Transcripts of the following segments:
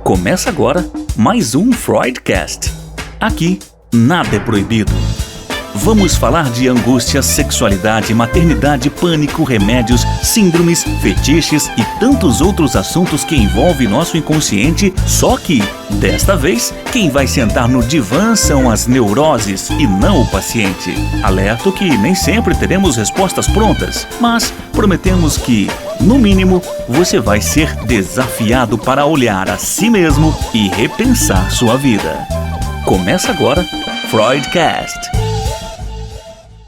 Começa agora mais um Freudcast. Aqui, nada é proibido. Vamos falar de angústia, sexualidade, maternidade, pânico, remédios, síndromes, fetiches e tantos outros assuntos que envolvem nosso inconsciente, só que, desta vez, quem vai sentar no divã são as neuroses e não o paciente. Alerto que nem sempre teremos respostas prontas, mas prometemos que, no mínimo, você vai ser desafiado para olhar a si mesmo e repensar sua vida. Começa agora, Freudcast.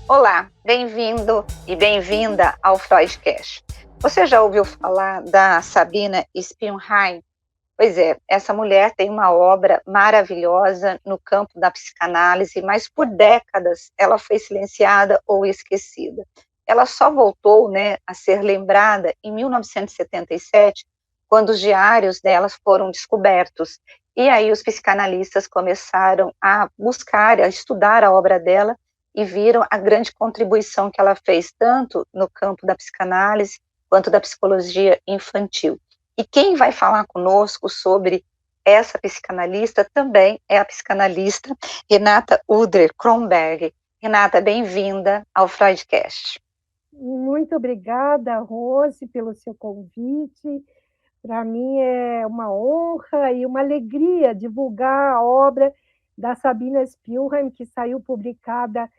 Olá, bem-vindo e bem-vinda ao Freudcast. Você já ouviu falar da Sabina Spielheim? Pois é, essa mulher tem uma obra maravilhosa no campo da psicanálise, mas por décadas ela foi silenciada ou esquecida. Ela só voltou, a ser lembrada em 1977, quando os diários delas foram descobertos. E aí os psicanalistas começaram a buscar, a estudar a obra dela, e viram a grande contribuição que ela fez, tanto no campo da psicanálise, quanto da psicologia infantil. E quem vai falar conosco sobre essa psicanalista também é a psicanalista Renata Udrer-Kronberg. Renata, bem-vinda ao Freudcast. Muito obrigada, Rose, pelo seu convite. Para mim é uma honra e uma alegria divulgar a obra da Sabina Spielheim, que saiu publicada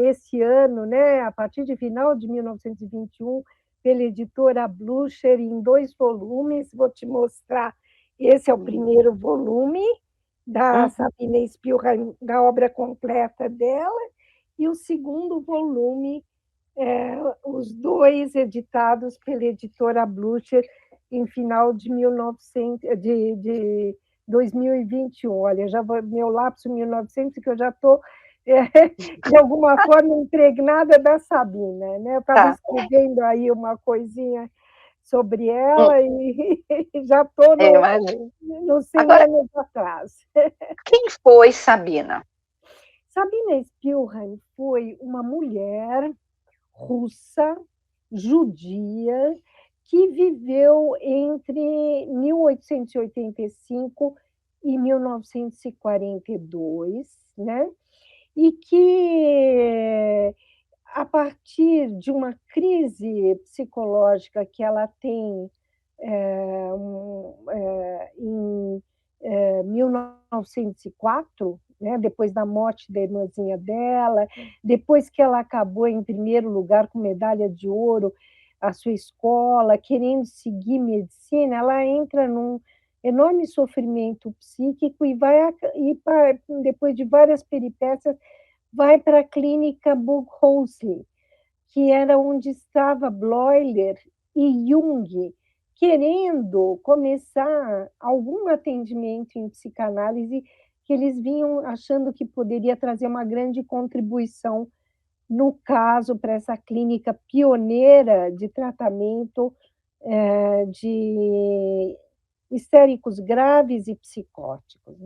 esse ano, a partir de final de 1921, pela editora Blucher, em 2 volumes. Vou te mostrar, esse é o primeiro volume da Sabina Spielheim, da obra completa dela, e o segundo volume, os dois editados pela editora Blucher em final de 2021. Olha, já meu lapso 1900, que eu já estou de alguma forma impregnada da Sabina, Eu estava escrevendo aí uma coisinha sobre ela e já estou no 100 anos atrás. Quem foi Sabina? Sabina Spielheim foi uma mulher russa, judia, que viveu entre 1885 e 1942, E que, a partir de uma crise psicológica que ela tem em 1904, depois da morte da irmãzinha dela, depois que ela acabou em primeiro lugar com medalha de ouro a sua escola, querendo seguir medicina, ela entra num enorme sofrimento psíquico e depois de várias peripécias, vai para a clínica Burghausen, que era onde estava Bleuler e Jung, querendo começar algum atendimento em psicanálise, que eles vinham achando que poderia trazer uma grande contribuição, no caso, para essa clínica pioneira de tratamento de histéricos graves e psicóticos.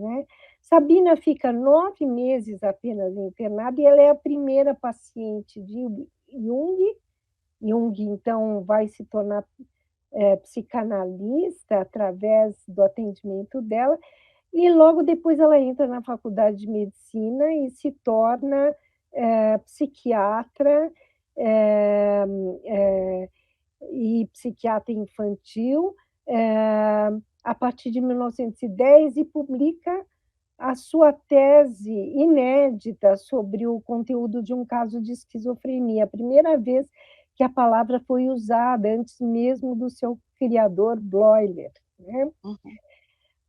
Sabina fica 9 meses apenas internada e ela é a primeira paciente de Jung. Jung, então, vai se tornar psicanalista através do atendimento dela, e logo depois ela entra na faculdade de medicina e se torna psiquiatra e psiquiatra infantil a partir de 1910, e publica a sua tese inédita sobre o conteúdo de um caso de esquizofrenia, a primeira vez que a palavra foi usada, antes mesmo do seu criador, Bleuler.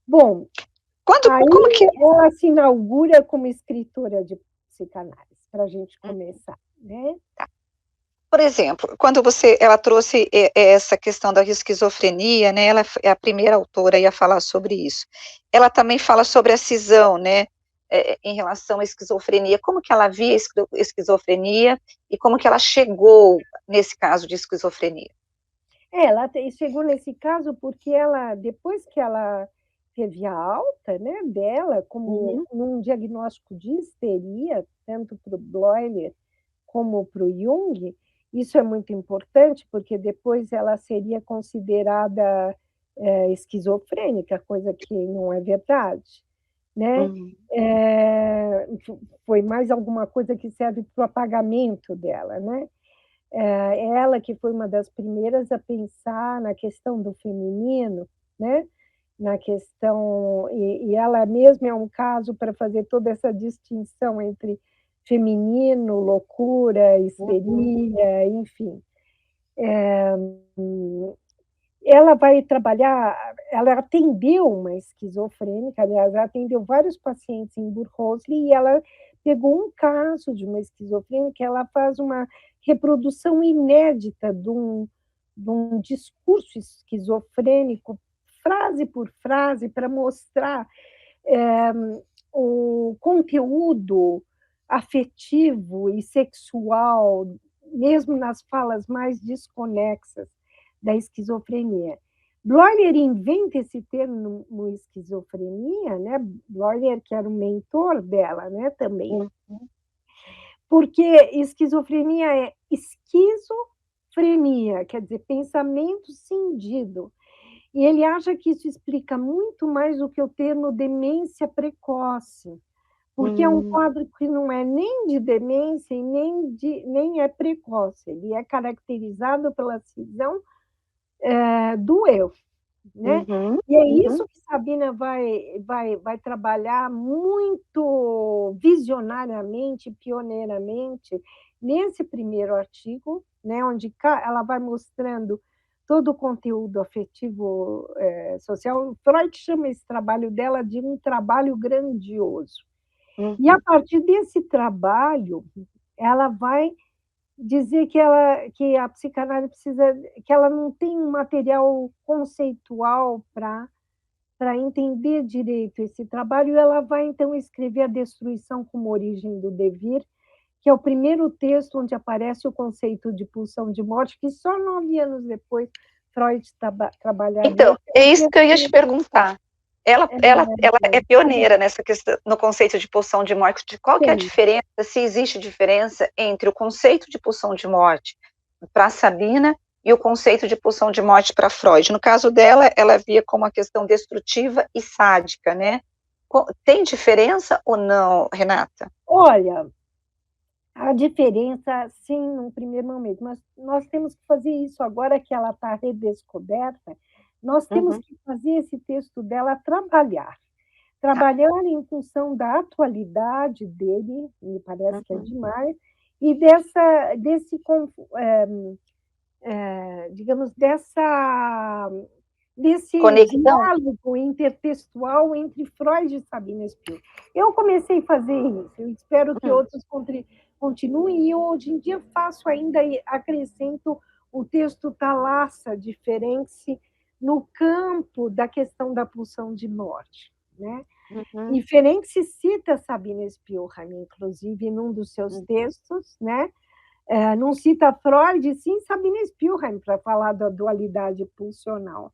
Bom, como que ela se inaugura como escritora de psicanálise, para a gente começar. Tá. Por exemplo, quando ela trouxe essa questão da esquizofrenia, ela é a primeira autora a falar sobre isso. Ela também fala sobre a cisão, em relação à esquizofrenia. Como que ela via a esquizofrenia e como que ela chegou nesse caso de esquizofrenia? Ela chegou nesse caso porque ela, depois que ela teve a alta dela, como num diagnóstico de histeria, tanto para o Bleuler como para o Jung. Isso é muito importante, porque depois ela seria considerada esquizofrênica, coisa que não é verdade, né? Uhum. Foi mais alguma coisa que serve para o apagamento dela, né? Ela que foi uma das primeiras a pensar na questão do feminino, né? Na questão, e ela mesma é um caso para fazer toda essa distinção entre feminino, loucura, Uhum. histeria, enfim. Ela vai trabalhar, ela atendeu uma esquizofrênica, aliás, ela atendeu vários pacientes em Burghausen e ela pegou um caso de uma esquizofrênica, ela faz uma reprodução inédita de um discurso esquizofrênico, frase por frase, para mostrar o conteúdo afetivo e sexual, mesmo nas falas mais desconexas da esquizofrenia. Bloyer inventa esse termo esquizofrenia, né? Bloyer, que era o mentor dela, né, também, Uhum. porque esquizofrenia é esquizofrenia, quer dizer, pensamento cindido. E ele acha que isso explica muito mais do que o termo demência precoce, porque é um Uhum. quadro que não é nem de demência e nem é precoce, ele é caracterizado pela cisão do eu, né? Uhum. E é Uhum. isso que Sabina vai trabalhar muito visionariamente, pioneiramente, nesse primeiro artigo, né, onde ela vai mostrando todo o conteúdo afetivo social. Freud chama esse trabalho dela de um trabalho grandioso. E a Uhum. partir desse trabalho, ela vai dizer que a psicanálise precisa, que ela não tem um material conceitual para entender direito esse trabalho, e ela vai então escrever A Destruição como Origem do Devir, que é o primeiro texto onde aparece o conceito de pulsão de morte, que só 9 anos depois Freud trabalharia. Então, é isso que eu ia te perguntar. Ela é pioneira nessa questão, no conceito de pulsão de morte. Qual que é a Sim. diferença, se existe diferença entre o conceito de pulsão de morte para Sabina e o conceito de pulsão de morte para Freud? No caso dela, ela via como uma questão destrutiva e sádica, né? Tem diferença ou não, Renata? Olha, a diferença, sim, num primeiro momento, mas nós temos que fazer isso agora que ela está redescoberta, nós temos Uhum. que fazer esse texto dela Tá. trabalhar em função da atualidade dele, me parece que é Uhum. demais, e digamos, desse Conexão? diálogo intertextual entre Freud e Sabina Spiel. Eu comecei a fazer isso, eu espero que Hum. outros continuem, e eu, hoje em dia, faço ainda, acrescento o texto Thalassa de Ferenczi no campo da questão da pulsão de morte, né? Uhum. E Ferenczi cita Sabina Spielheim, inclusive, num dos seus Uhum. textos, né? Não cita Freud, sim Sabina Spielheim, para falar da dualidade pulsional.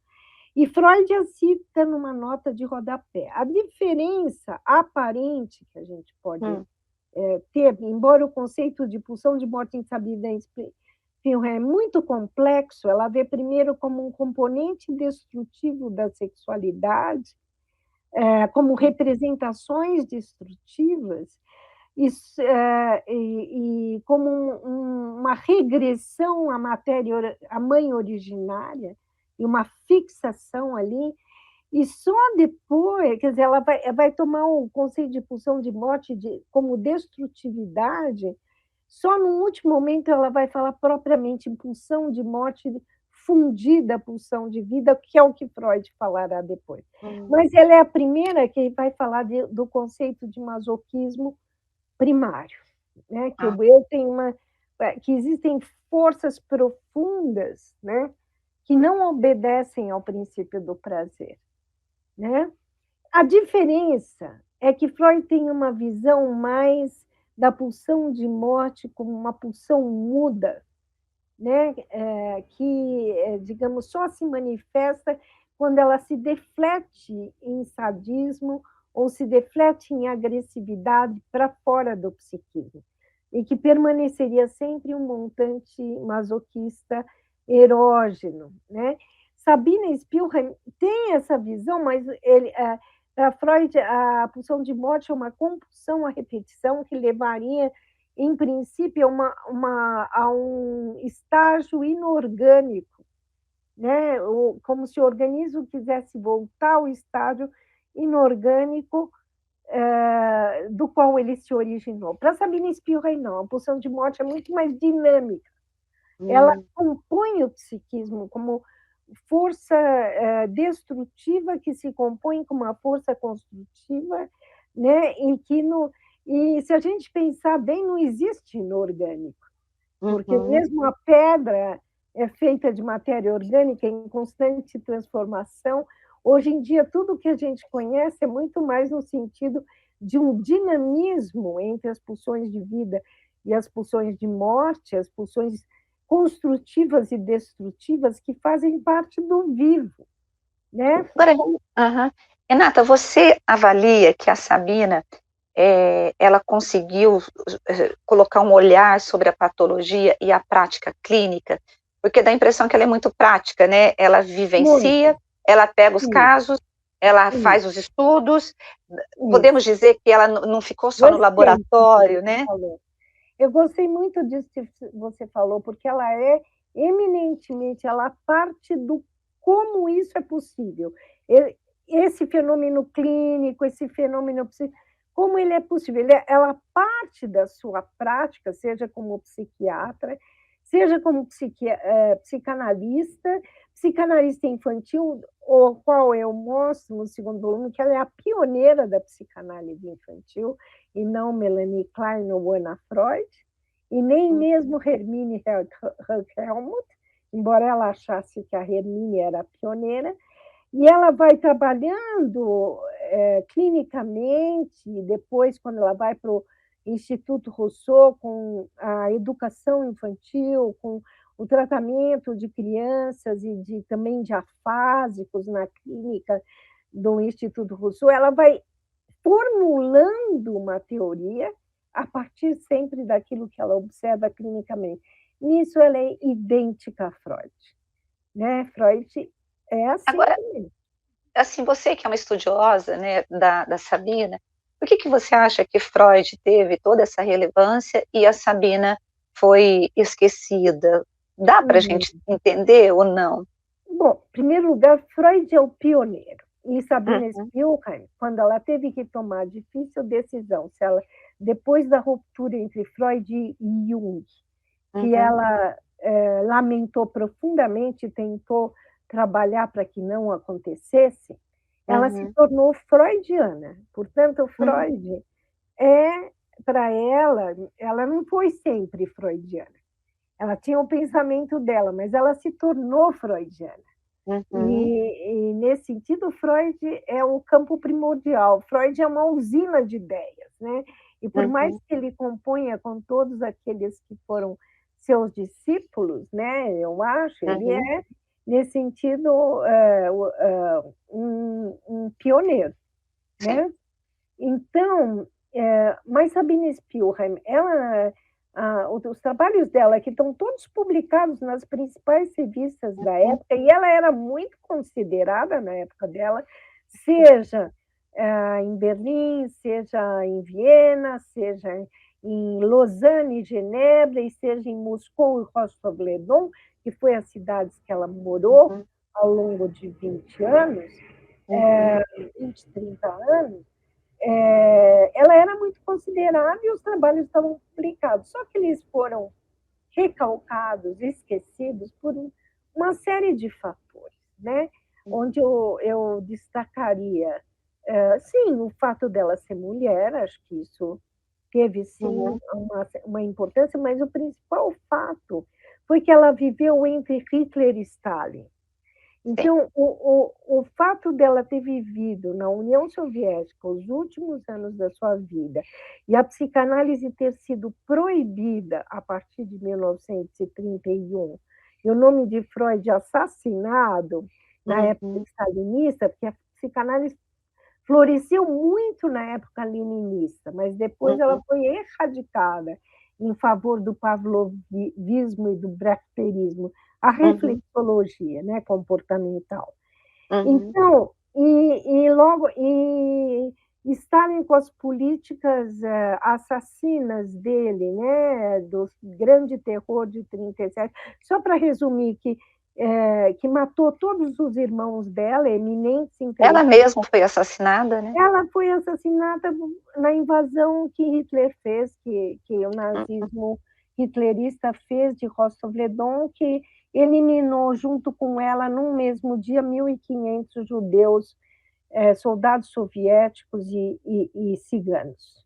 E Freud a cita numa nota de rodapé. A diferença aparente que a gente pode ter, embora o conceito de pulsão de morte em Sabina Spielheim é muito complexo, ela vê primeiro como um componente destrutivo da sexualidade, como representações destrutivas, e como uma regressão à matéria, à mãe originária, e uma fixação ali, e só depois, quer dizer, ela vai tomar o conceito de pulsão de morte como destrutividade, só no último momento ela vai falar propriamente em pulsão de morte fundida, pulsão de vida, que é o que Freud falará depois. Mas ela é a primeira que vai falar do conceito de masoquismo primário, né? Que Ah. o eu tem que existem forças profundas, né? Que não obedecem ao princípio do prazer, né? A diferença é que Freud tem uma visão mais da pulsão de morte como uma pulsão muda, né? Que, digamos, só se manifesta quando ela se deflete em sadismo ou se deflete em agressividade para fora do psiquismo, e que permaneceria sempre um montante masoquista erógeno, né? Sabina Spielheim tem essa visão, mas para Freud, a pulsão de morte é uma compulsão à repetição que levaria, em princípio, a um estágio inorgânico, né? Como se o organismo quisesse voltar ao estágio inorgânico do qual ele se originou. Para Sabina Spielrein, não. A pulsão de morte é muito mais dinâmica. Ela compõe o psiquismo como força destrutiva que se compõe com uma força construtiva, né? E se a gente pensar bem, não existe inorgânico, porque mesmo a pedra é feita de matéria orgânica em constante transformação. Hoje em dia, tudo que a gente conhece é muito mais no sentido de um dinamismo entre as pulsões de vida e as pulsões de morte, as pulsões construtivas e destrutivas que fazem parte do vivo, né? Agora, Renata, você avalia que a Sabina ela conseguiu colocar um olhar sobre a patologia e a prática clínica? Porque dá a impressão que ela é muito prática, né? Ela vivencia, ela pega os casos, ela faz os estudos. Podemos dizer que ela não ficou só no laboratório, né? Eu gostei muito disso que você falou, porque ela é eminentemente, ela parte do como isso é possível. Esse fenômeno clínico, esse fenômeno psíquico, como ele é possível? Ela parte da sua prática, seja como psiquiatra, seja como psicanalista infantil, o qual eu mostro no segundo volume, que ela é a pioneira da psicanálise infantil, e não Melanie Klein ou Anna Freud, e nem mesmo Hermine Helmut, embora ela achasse que a Hermine era a pioneira, e ela vai trabalhando clinicamente, depois, quando ela vai para o Instituto Rousseau, com a educação infantil, com o tratamento de crianças e também de afásicos na clínica do Instituto Rousseau, ela vai formulando uma teoria a partir sempre daquilo que ela observa clinicamente. Nisso ela é idêntica a Freud, né? Freud é assim. Agora, assim, você que é uma estudiosa, né, da Sabina, por que você acha que Freud teve toda essa relevância e a Sabina foi esquecida? Dá para a gente entender ou não? Bom, em primeiro lugar, Freud é o pioneiro. E Sabina Spielheim, quando ela teve que tomar a difícil decisão, se ela, depois da ruptura entre Freud e Jung, que ela lamentou profundamente, tentou trabalhar para que não acontecesse, ela se tornou freudiana. Portanto, Freud para ela não foi sempre freudiana. Ela tinha o pensamento dela, mas ela se tornou freudiana. E, nesse sentido, Freud é o campo primordial. Freud é uma usina de ideias, né? E por mais que ele componha com todos aqueles que foram seus discípulos, né? Eu acho, ele é, nesse sentido, um pioneiro, né? Então, mas Sabina Spielheim, os trabalhos dela, que estão todos publicados nas principais revistas da época, e ela era muito considerada na época dela, seja em Berlim, seja em Viena, seja em Lausanne e Genebra, e seja em Moscou e Rostov-le-Don, que foi as cidades que ela morou ao longo de 20 anos, 20, 30 anos, ela era muito considerada e os trabalhos estavam publicados, só que eles foram recalcados, esquecidos por uma série de fatores, né? Onde eu destacaria, sim, o fato dela ser mulher, acho que isso teve, sim, uma importância, mas o principal fato foi que ela viveu entre Hitler e Stalin. Então, o fato dela ter vivido na União Soviética os últimos anos da sua vida e a psicanálise ter sido proibida a partir de 1931, e o nome de Freud assassinado na época stalinista, porque a psicanálise floresceu muito na época leninista, mas depois ela foi erradicada em favor do pavlovismo e do bracterismo a Uhum. reflexologia, né, comportamental. Uhum. Então, e logo estarem com as políticas, assassinas dele, né, do grande terror de 37, só para resumir que matou todos os irmãos dela, eminentes Ela intelectuais. mesma foi assassinada, né? Ela foi assassinada na invasão que Hitler fez, que o Uhum. nazismo hitlerista fez de Rostov-le-Don, que eliminou junto com ela, num mesmo dia, 1.500 judeus, soldados soviéticos e ciganos,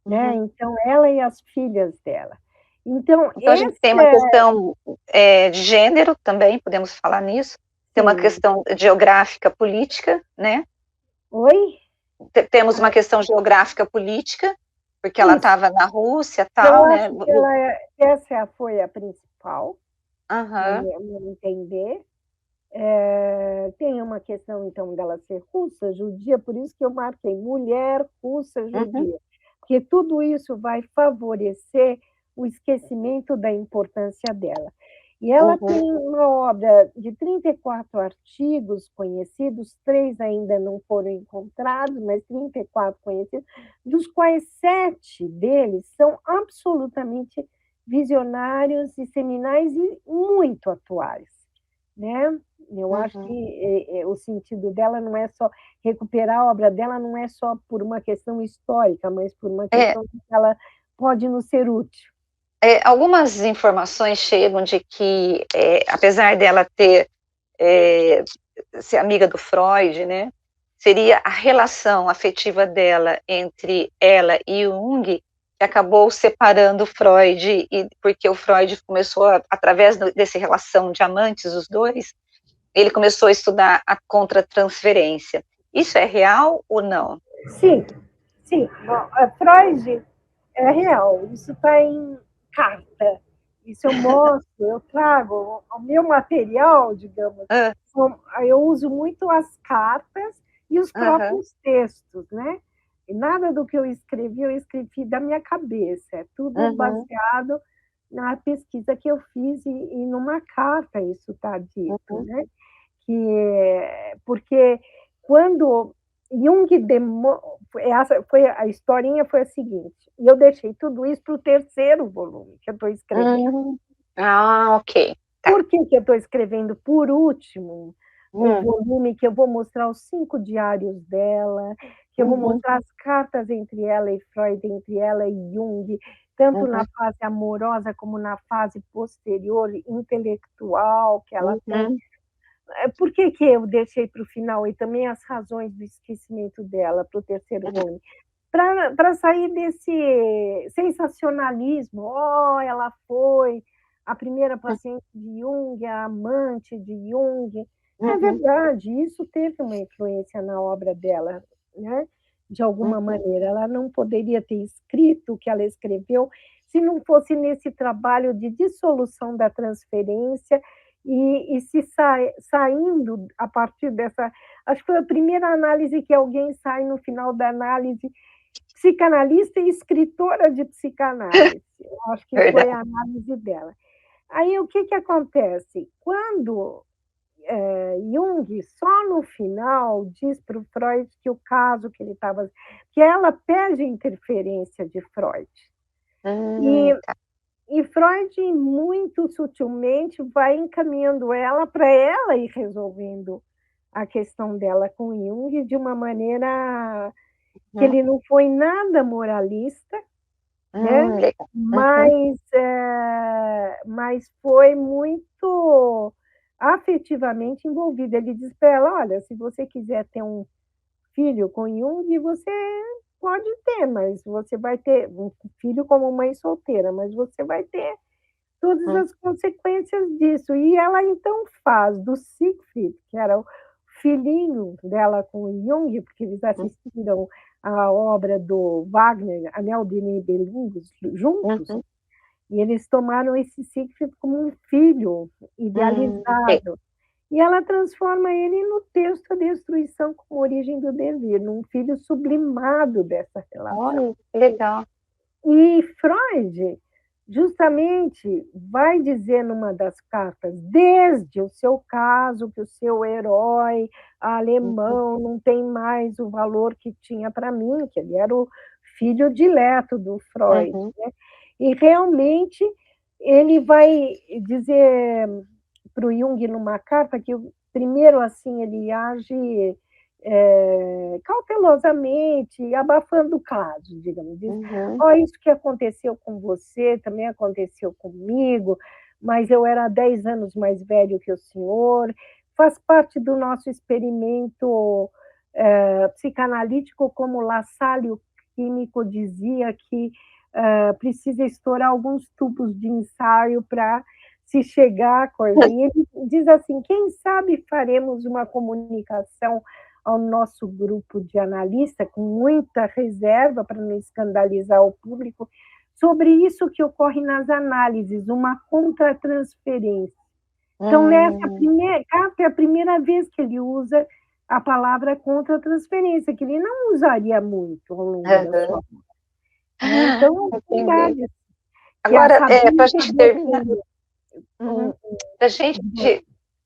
né? Uhum. Então, ela e as filhas dela. Então, Então a gente tem uma questão de gênero também, podemos falar nisso. Tem uma sim. questão geográfica política, né? Oi? Temos uma Ah, questão geográfica política, porque ela isso. estava na Rússia, Eu tal, né? acho que essa foi a principal, Aham. no meu entender. Tem uma questão, então, dela ser russa, judia, por isso que eu marquei mulher russa Uhum. judia, porque tudo isso vai favorecer o esquecimento da importância dela. E ela tem Uhum. uma obra de 34 artigos conhecidos, 3 ainda não foram encontrados, mas 34 conhecidos, dos quais 7 deles são absolutamente visionários e seminais e muito atuais, né? Eu acho Uhum. que o sentido dela não é só recuperar a obra dela, não é só por uma questão histórica, mas por uma É, questão de que ela pode nos ser útil. algumas informações chegam de que, apesar dela ter ser amiga do Freud, né, seria a relação afetiva dela entre ela e Jung que acabou separando Freud, e porque o Freud começou, através dessa relação de amantes, os dois, ele começou a estudar a contratransferência. Isso é real ou não? Sim, sim. Bom, a Freud é real, isso está em carta. Isso eu mostro, eu trago o meu material, digamos. Ah, Eu uso muito as cartas e os aham, próprios textos, né? E nada do que eu escrevi da minha cabeça, é tudo uhum, baseado na pesquisa que eu fiz e numa carta isso está dito, uhum, né? Porque quando Jung essa foi a historinha foi a seguinte, e eu deixei tudo isso para o terceiro volume que eu estou escrevendo. ok, tá. Por que eu estou escrevendo, por último, o Hum, volume que eu vou mostrar os 5 diários dela, que eu vou uhum, mostrar as cartas entre ela e Freud, entre ela e Jung, tanto na uhum, fase amorosa como na fase posterior, intelectual que ela tem. uhum, Por que eu deixei para o final e também as razões do esquecimento dela para o terceiro volume? Para sair desse sensacionalismo, oh, ela foi a primeira paciente de Jung, a amante de Jung. É uhum, verdade, isso teve uma influência na obra dela, né? De alguma uhum, maneira. Ela não poderia ter escrito o que ela escreveu se não fosse nesse trabalho de dissolução da transferência e se saindo a partir dessa. Acho que foi a primeira análise que alguém sai no final da análise, psicanalista e escritora de psicanálise. Eu acho que foi verdade. a análise dela. Aí o que acontece? Quando Jung, só no final, diz para o Freud que o caso que ele estava. Que ela pede interferência de Freud. E, Tá. e Freud, muito sutilmente, vai encaminhando ela para ela ir resolvendo a questão dela com Jung de uma maneira que Uhum, ele não foi nada moralista, né? legal. Uhum, Mas foi muito afetivamente envolvido. Ele diz para ela: olha, se você quiser ter um filho com Jung, você pode ter, mas você vai ter um filho como mãe solteira, mas você vai ter todas uhum, as consequências disso. E ela então faz do Siegfried, que era o filhinho dela com o Jung, porque eles assistiram a obra do Wagner, Anel de Nibelungos, juntos, uhum, e eles tomaram esse Siegfried como um filho ok. idealizado. E ela transforma ele no texto A Destruição como Origem do Devir, num filho sublimado dessa relação. Olha, que legal. E Freud justamente vai dizer numa das cartas, desde o seu caso, que o seu herói alemão não tem mais o valor que tinha para mim, que ele era o filho dileto do Freud, Uhum. né? E realmente ele vai dizer para o Jung numa carta que primeiro assim ele age cautelosamente, abafando o caso, digamos. Diz, Uhum. ó, isso que aconteceu com você também aconteceu comigo, mas eu era 10 anos mais velho que o senhor, faz parte do nosso experimento psicanalítico, como Lassalle, o químico, dizia que precisa estourar alguns tubos de ensaio para se chegar à coisa. E ele diz assim, quem sabe faremos uma comunicação ao nosso grupo de analista, com muita reserva para não escandalizar o público, sobre isso que ocorre nas análises, uma contratransferência. Então, nessa primeira carta, é a primeira vez que ele usa a palavra contratransferência, que ele não usaria muito ao longo da sua vida. Então, é Entendi. verdade. Que a Agora, para a Sabine gente podia terminar, ter um, a gente,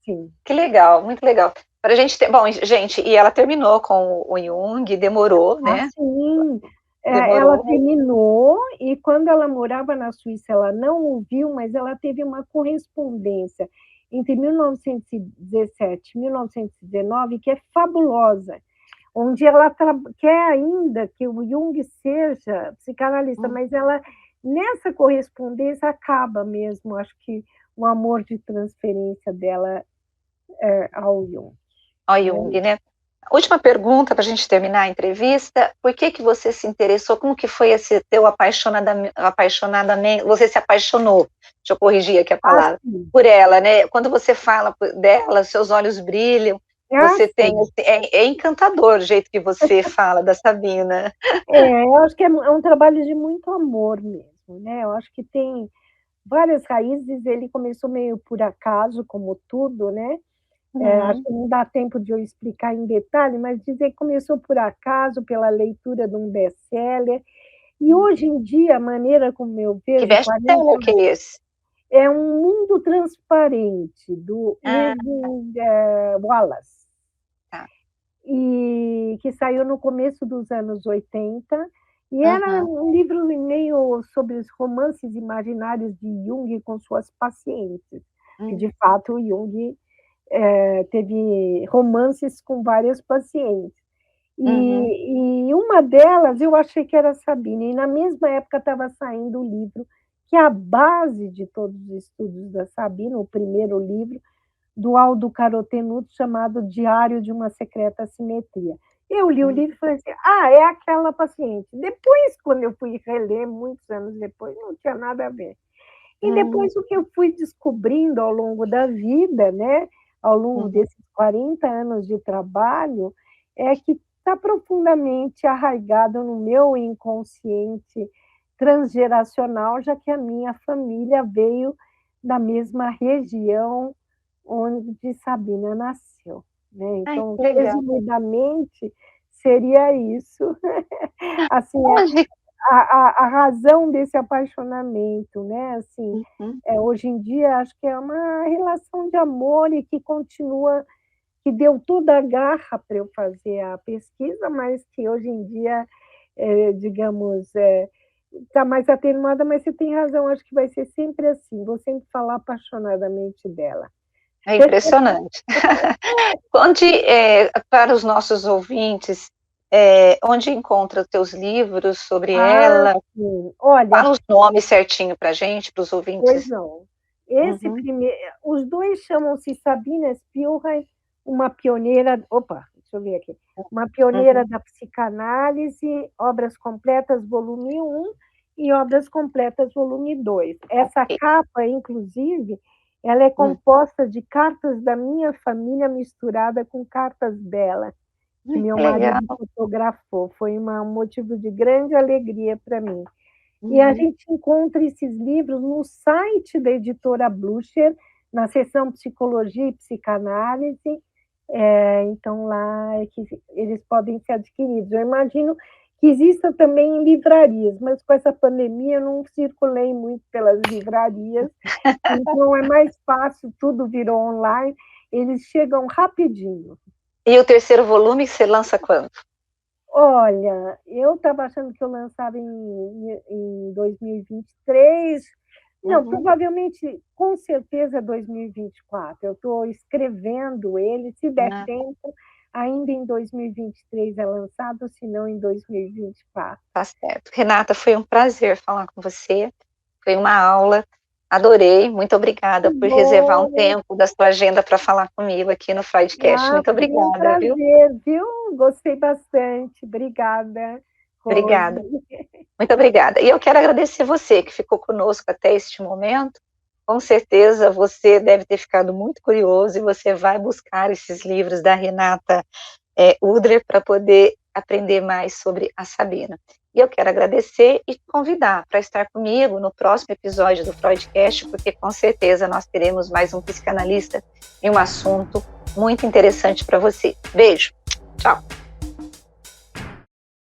sim. que legal, muito legal. Para a gente ter, bom, gente, e ela terminou com o Jung, demorou, Ah, né? sim. Ela Demorou. terminou e quando ela morava na Suíça, ela não ouviu, mas ela teve uma correspondência entre 1917 e 1919 que é fabulosa, onde ela quer ainda que o Jung seja psicanalista, mas ela, nessa correspondência, acaba mesmo, acho que o amor de transferência dela ao Jung. Ao Jung, né? Última pergunta para a gente terminar a entrevista. Por que que você se interessou? Como que foi esse teu apaixonadamente? Você se apaixonou? Deixa eu corrigir aqui a Ah, palavra. sim. Por ela, né? Quando você fala dela, seus olhos brilham. Ah, Você tem, sim. é encantador o jeito que você fala da Sabina. Eu acho que é um trabalho de muito amor mesmo, né? Eu acho que tem várias raízes. Ele começou meio por acaso, como tudo, né? Acho que não dá tempo de eu explicar em detalhe, mas dizer que começou por acaso, pela leitura de um best-seller. E hoje em dia, a maneira como eu Que vejo, best-seller que é esse? é um mundo transparente, do Ah, Irving Wallace, tá. e que saiu no começo dos anos 80, e era Uhum. um livro meio sobre os romances imaginários de Jung com suas pacientes, que de fato o Jung teve romances com várias pacientes. Uhum. E uma delas eu achei que era a Sabine, e na mesma época estava saindo o livro, que é a base de todos os estudos da Sabine, o primeiro livro, do Aldo Carotenuto, chamado Diário de uma Secreta Simetria. Eu li o livro e falei assim, é aquela paciente. Depois, quando eu fui reler, muitos anos depois, não tinha nada a ver. E depois o que eu fui descobrindo ao longo da vida, né, ao longo desses 40 anos de trabalho, é que está profundamente arraigado no meu inconsciente transgeracional, já que a minha família veio da mesma região onde Sabina nasceu, né? Ai, Então, que legal. resumidamente, seria isso. Assim, Onde? a razão desse apaixonamento, né? Assim, Uhum. hoje em dia, acho que é uma relação de amor e que continua, que deu toda a garra para eu fazer a pesquisa, mas que hoje em dia, digamos, está mais atenuada, mas você tem razão, acho que vai ser sempre assim, vou sempre falar apaixonadamente dela. É impressionante. Onde, para os nossos ouvintes, onde encontra os teus livros sobre ela? Sim. Olha, Fala os nomes certinho para a gente, para os pois ouvintes. não. Esse Uhum. primeiro, os dois chamam-se Sabina Spielrein, uma pioneira, opa, deixa eu ver aqui, uma pioneira Uhum. da psicanálise, Obras Completas, volume 1 e Obras Completas, volume 2. Essa Ok. capa, inclusive, ela é composta de cartas da minha família misturada com cartas dela, que Ai, meu que legal. marido fotografou. Foi um motivo de grande alegria para mim. E a Uhum. gente encontra esses livros no site da editora Blucher, na seção Psicologia e Psicanálise, então lá é que eles podem ser adquiridos. Eu imagino que exista também em livrarias, mas com essa pandemia eu não circulei muito pelas livrarias, então é mais fácil, tudo virou online, eles chegam rapidinho. E o terceiro volume você lança quando? Olha, eu estava achando que eu lançava em 2023, não, provavelmente, com certeza 2024, eu estou escrevendo ele, se der tempo, ainda em 2023 é lançado, se não em 2024. Tá certo. Renata, foi um prazer falar com você, foi uma aula, adorei, muito obrigada por reservar um tempo da sua agenda para falar comigo aqui no Freudcast. Muito obrigada, um prazer, viu? Gostei bastante, obrigada. Rose. Obrigada. Muito obrigada. E eu quero agradecer você que ficou conosco até este momento. Com certeza você deve ter ficado muito curioso e você vai buscar esses livros da Renata Udler para poder aprender mais sobre a Sabina. E eu quero agradecer e convidar para estar comigo no próximo episódio do Freudcast, porque com certeza nós teremos mais um psicanalista e um assunto muito interessante para você. Beijo. Tchau.